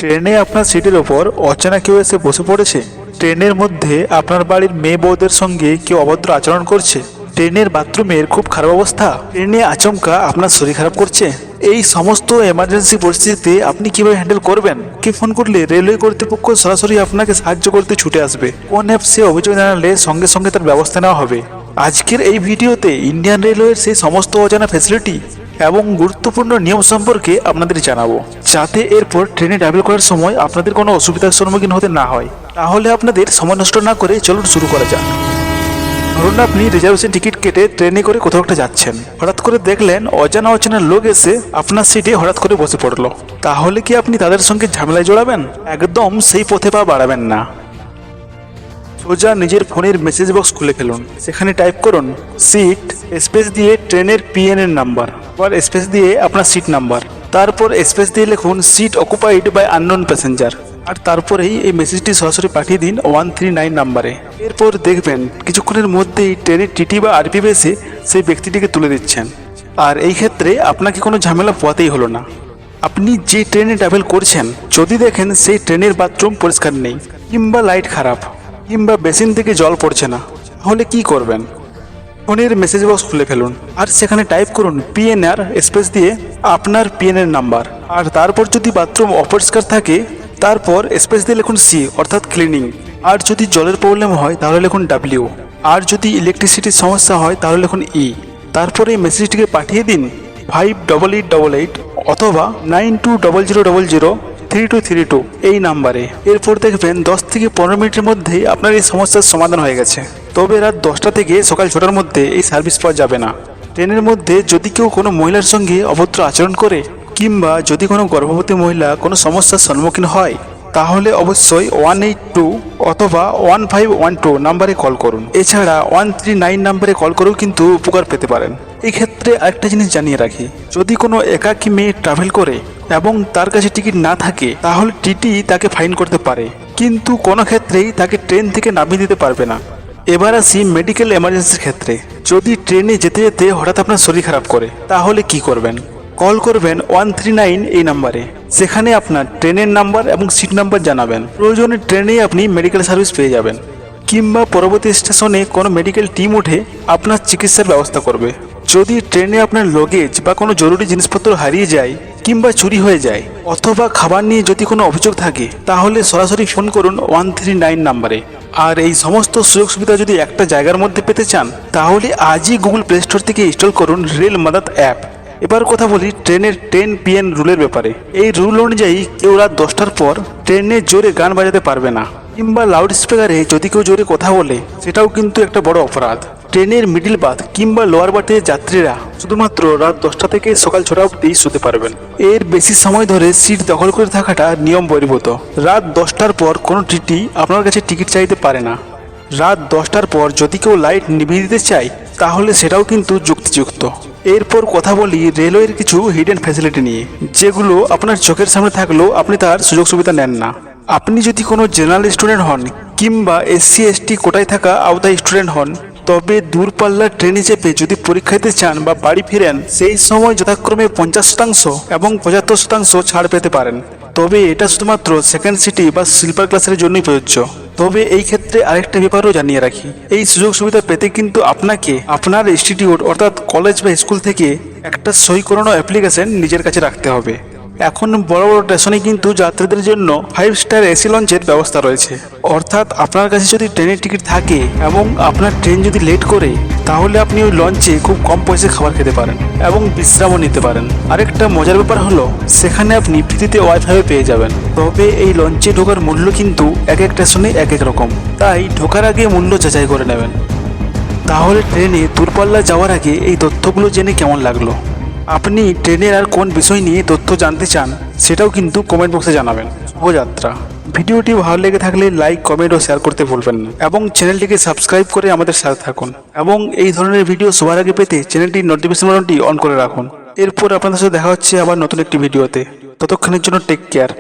ট্রেনে আপনার সিটের ওপর অচেনা কেউ এসে বসে পড়েছে। ট্রেনের মধ্যে আপনার বাড়ির মেয়ে বউদের সঙ্গে কেউ অভদ্র আচরণ করছে। ট্রেনের বাথরুমের খুব খারাপ অবস্থা। ট্রেনে আচমকা আপনার শরীর খারাপ করছে। এই সমস্ত এমার্জেন্সি পরিস্থিতিতে আপনি কিভাবে হ্যান্ডেল করবেন? কে ফোন করলে রেলওয়ে কর্তৃপক্ষ সরাসরি আপনাকে সাহায্য করতে ছুটে আসবে। কোন অ্যাপসে অভিযোগ জানালে সঙ্গে সঙ্গে তার ব্যবস্থা নেওয়া হবে। আজকের এই ভিডিওতে ইন্ডিয়ান রেলওয়ের সেই সমস্ত অজানা ফ্যাসিলিটি এবং গুরুত্বপূর্ণ নিয়ম সম্পর্কে আপনাদের জানাবো, যাতে এরপর ট্রেনে ট্রাভেল করার সময় আপনাদের কোনো অসুবিধার সম্মুখীন হতে না হয়। তাহলে আপনাদের সময় নষ্ট না করে চলুন শুরু করা যাক। ধরুন আপনি রিজার্ভেশন টিকিট কেটে ট্রেনে করে কোথাও একটা যাচ্ছেন, হঠাৎ করে দেখলেন অজানা লোক এসে আপনার সিটে হঠাৎ করে বসে পড়লো। তাহলে কি আপনি তাদের সঙ্গে ঝামেলায় জড়াবেন? একদম সেই পথে পা বাড়াবেন না। সোজা নিজের ফোনের মেসেজ বক্স খুলে ফেলুন। সেখানে টাইপ করুন সিট স্পেস দিয়ে ট্রেনের পিএনএর নাম্বার, আবার স্পেস দিয়ে আপনার সিট নাম্বার, তারপর স্পেস দিয়ে লিখুন seat occupied by unknown passenger, আর তারপরেই এই মেসেজটি সরাসরি পাঠিয়ে দিন 139 নাম্বারে। এরপর দেখবেন কিছুক্ষণের মধ্যেই ট্রেনের টিটি বা আরপিএফ এসে সেই ব্যক্তিটিকে তুলে দিচ্ছেন। আর এই ক্ষেত্রে আপনাকে কোনো ঝামেলা পোয়াতেই হলো না। আপনি যে ট্রেনে ট্রাভেল করছেন, যদি দেখেন সেই ট্রেনের বাথরুম পরিষ্কার নেই, কিংবা লাইট খারাপ, কিংবা বেসিন থেকে জল পড়ছে না, তাহলে কি করবেন? ফোনের মেসেজ বক্স খুলে ফেলুন আর সেখানে টাইপ করুন পিএনআর স্পেস দিয়ে আপনার পিএনআর নাম্বার, আর তারপর যদি বাথরুম অপরিষ্কার থাকে তারপর স্পেস দিয়ে লিখুন সি অর্থাৎ ক্লিনিং, আর যদি জলের প্রবলেম হয় তাহলে লিখুন ডাব্লিউ, আর যদি ইলেকট্রিসিটির সমস্যা হয় তাহলে লিখুন ই। তারপরে এই মেসেজটিকে পাঠিয়ে দিন 588888 অথবা 9200003232 এই নাম্বারে। এরপর দেখবেন 10 থেকে 15 মিনিটের মধ্যেই আপনার এই সমস্যার সমাধান হয়ে গেছে। তবে রাত 10টা থেকে সকাল 6টার মধ্যে এই সার্ভিস পাওয়া যাবে না। ট্রেনের মধ্যে যদি কেউ কোনো মহিলার সঙ্গে অভদ্র আচরণ করে, কিংবা যদি কোনো গর্ভবতী মহিলা কোনো সমস্যার সম্মুখীন হয়, তাহলে অবশ্যই 182 অথবা 1512 নাম্বারে কল করুন। এছাড়া 139 নাম্বারে কল করেও কিন্তু উপকার পেতে পারেন। এই ক্ষেত্রে আরেকটা জিনিস জানিয়ে রাখি, যদি কোনো একাকী মেয়ে ট্রাভেল করে এবং তার কাছে টিকিট না থাকে, তাহলে টিটি তাকে ফাইন করতে পারে, কিন্তু কোনো ক্ষেত্রেই তাকে ট্রেন থেকে নামিয়ে দিতে পারবে না। এবার আসি মেডিকেল এমার্জেন্সির ক্ষেত্রে। যদি ট্রেনে যেতে যেতে হঠাৎ আপনার শরীর খারাপ করে, তাহলে কি করবেন? কল করবেন 139 এই নাম্বারে। সেখানে আপনার ট্রেনের নাম্বার এবং সিট নাম্বার জানাবেন। প্রয়োজনে ট্রেনেই আপনি মেডিকেল সার্ভিস পেয়ে যাবেন, কিংবা পরবর্তী স্টেশনে কোনো মেডিকেল টিম উঠে আপনার চিকিৎসার ব্যবস্থা করবে। যদি ট্রেনে আপনার লগেজ বা কোনো জরুরি জিনিসপত্র হারিয়ে যায়, কিংবা চুরি হয়ে যায়, অথবা খাবার নিয়ে যদি কোনো অভিযোগ থাকে, তাহলে সরাসরি ফোন করুন 139 নাম্বারে। আর এই সমস্ত সুযোগ সুবিধা যদি একটা জায়গার মধ্যে পেতে চান, তাহলে আজই গুগল প্লে স্টোর থেকে ইনস্টল করুন রেল মাদাত অ্যাপ। এবার কথা বলি ট্রেনের 10 PM রুলের ব্যাপারে। এই রুল অনুযায়ী কেউ রাত 10টার পর ট্রেনে জোরে গান বাজাতে পারবে না, কিংবা লাউড স্পিকারে যদি কেউ জোরে কথা বলে, সেটাও কিন্তু একটা বড় অপরাধ। ট্রেনের মিডিল বার্থ কিংবা লোয়ার বার্থের যাত্রীরা শুধুমাত্র রাত 10টা থেকে সকাল 6টা অবধি শুতে পারবেন। এর বেশি সময় ধরে সিট দখল করে থাকাটা নিয়ম বহির্ভূত। রাত 10টার পর কোনো টিটি আপনার কাছে টিকিট চাইতে পারে না। রাত 10টার পর যদি কেউ লাইট নিভিয়ে দিতে চায়, তাহলে সেটাও কিন্তু যুক্তিযুক্ত। এরপর কথা বলি রেলওয়ের কিছু হিডেন ফ্যাসিলিটি নিয়ে, যেগুলো আপনার চোখের সামনে থাকলেও আপনি তার সুযোগ সুবিধা নেন না। আপনি যদি কোনো জেনারেল স্টুডেন্ট হন, কিংবা SC/ST কোটায় থাকা আওতায় স্টুডেন্ট হন, তবে দূরপাল্লার ট্রেনে চেপে যদি পরীক্ষা দিতে চান বা বাড়ি ফিরেন, সেই সময় যথাক্রমে 50% এবং 75% ছাড় পেতে পারেন। তবে এটা শুধুমাত্র সেকেন্ড সিটি বা স্লিপার ক্লাসের জন্যই প্রযোজ্য। তবে এই ক্ষেত্রে আরেকটা ব্যাপারও জানিয়ে রাখি, এই সুযোগ সুবিধা পেতে কিন্তু আপনাকে আপনার ইনস্টিটিউট অর্থাৎ কলেজ বা স্কুল থেকে একটা সই করানো অ্যাপ্লিকেশন নিজের কাছে রাখতে হবে। এখন বড় বড় স্টেশনে কিন্তু যাত্রীদের জন্য 5 স্টার AC লঞ্চের ব্যবস্থা রয়েছে। অর্থাৎ আপনার কাছে যদি ট্রেনের টিকিট থাকে এবং আপনার ট্রেন যদি লেট করে, তাহলে আপনি ওই লঞ্চে খুব কম পয়সায় খাবার খেতে পারেন এবং বিশ্রামও নিতে পারেন। আরেকটা মজার ব্যাপার হলো, সেখানে আপনি ফ্রিতে ওয়াইফাইও পেয়ে যাবেন। তবে এই লঞ্চে ঢোকার মূল্য কিন্তু এক এক স্টেশনে এক এক রকম, তাই ঢোকার আগে মূল্য যাচাই করে নেবেন। তাহলে ট্রেনে দূরপাল্লা যাওয়ার আগে এই তথ্যগুলো জেনে কেমন লাগলো? আপনি ট্রেনের আর কোন বিষয় নিয়ে তথ্য জানতে চান, সেটাও কিন্তু কমেন্ট বক্সে জানাবেন। শুভযাত্রা। ভিডিওটি ভালো লেগে থাকলে লাইক, কমেন্ট ও শেয়ার করতে ভুলবেন না, এবং চ্যানেলটিকে সাবস্ক্রাইব করে আমাদের সাথে থাকুন, এবং এই ধরনের ভিডিও সবার আগে পেতে চ্যানেলটির নোটিফিকেশন বাটনটি অন করে রাখুন। এরপর আপনাদের সাথে দেখা হচ্ছে আবার নতুন একটি ভিডিওতে। ততক্ষণের জন্য টেক কেয়ার।